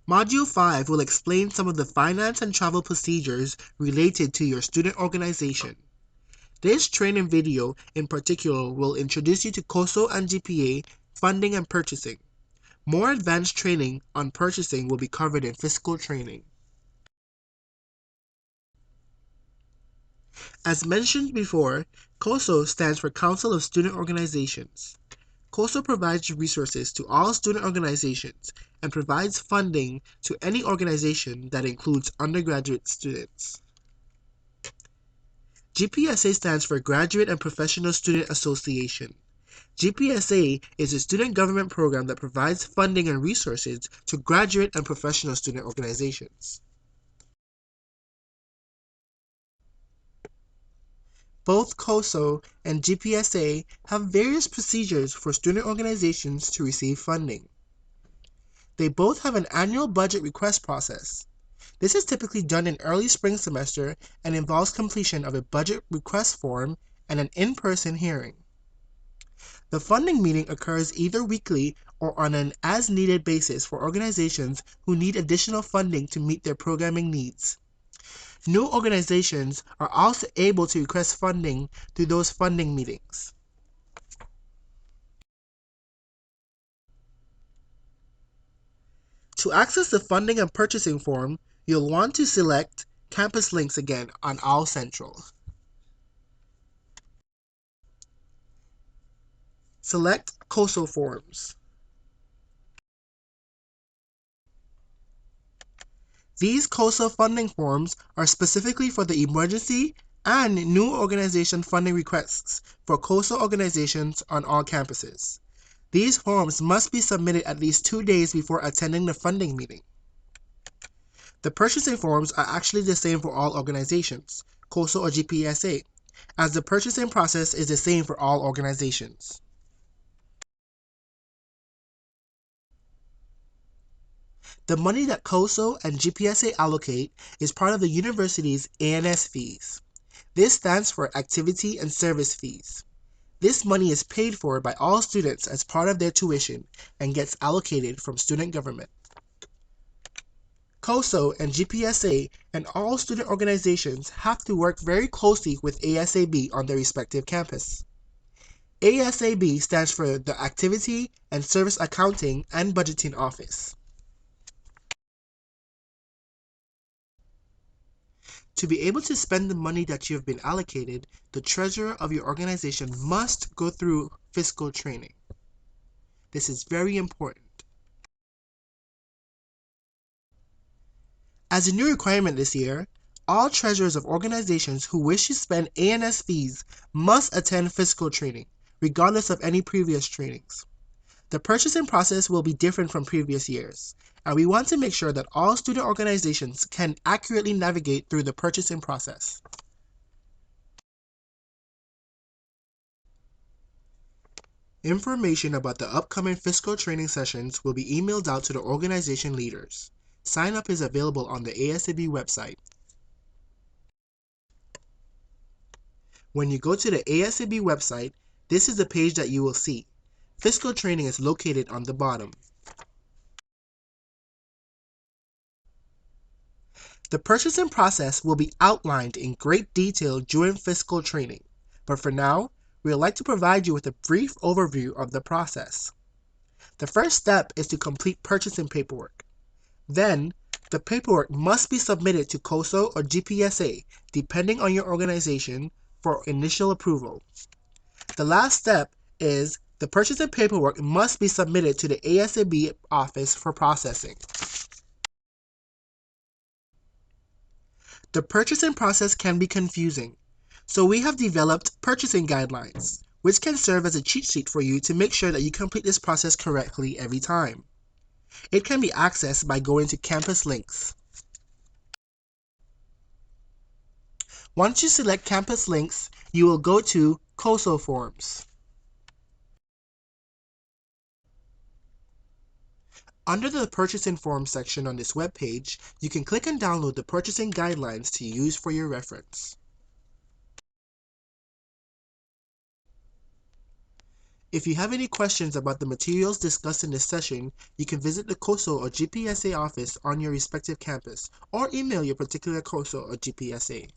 Module 5 will explain some of the finance and travel procedures related to your student organization. This training video in particular will introduce you to COSO and GPA, funding and purchasing. More advanced training on purchasing will be covered in fiscal training. As mentioned before, COSO stands for Council of Student Organizations. COSO provides resources to all student organizations and provides funding to any organization that includes undergraduate students. GPSA stands for Graduate and Professional Student Association. GPSA is a student government program that provides funding and resources to graduate and professional student organizations. Both COSO and GPSA have various procedures for student organizations to receive funding. They both have an annual budget request process. This is typically done in early spring semester and involves completion of a budget request form and an in-person hearing. The funding meeting occurs either weekly or on an as-needed basis for organizations who need additional funding to meet their programming needs. New organizations are also able to request funding through those funding meetings. To access the funding and purchasing form, you'll want to select Campus Links again on All Central. Select COSO Forms. These COSO funding forms are specifically for the emergency and new organization funding requests for COSO organizations on all campuses. These forms must be submitted at least 2 days before attending the funding meeting. The purchasing forms are actually the same for all organizations, COSO or GPSA, as the purchasing process is the same for all organizations. The money that COSO and GPSA allocate is part of the university's A&S fees. This stands for Activity and Service Fees. This money is paid for by all students as part of their tuition and gets allocated from student government. COSO and GPSA and all student organizations have to work very closely with ASAB on their respective campus. ASAB stands for the Activity and Service Accounting and Budgeting Office. To be able to spend the money that you have been allocated, the treasurer of your organization must go through fiscal training. This is very important. As a new requirement this year, all treasurers of organizations who wish to spend A&S fees must attend fiscal training, regardless of any previous trainings. The purchasing process will be different from previous years, and we want to make sure that all student organizations can accurately navigate through the purchasing process. Information about the upcoming fiscal training sessions will be emailed out to the organization leaders. Sign up is available on the ASAB website. When you go to the ASAB website, this is the page that you will see. Fiscal training is located on the bottom. The purchasing process will be outlined in great detail during fiscal training, but for now, we would like to provide you with a brief overview of the process. The first step is to complete purchasing paperwork. Then, the paperwork must be submitted to COSO or GPSA, depending on your organization, for initial approval. The last step is the purchasing paperwork must be submitted to the ASAB office for processing. The purchasing process can be confusing, so we have developed purchasing guidelines, which can serve as a cheat sheet for you to make sure that you complete this process correctly every time. It can be accessed by going to Campus Links. Once you select Campus Links, you will go to COSO Forms. Under the Purchasing Forms section on this webpage, you can click and download the purchasing guidelines to use for your reference. If you have any questions about the materials discussed in this session, you can visit the COSO or GPSA office on your respective campus or email your particular COSO or GPSA.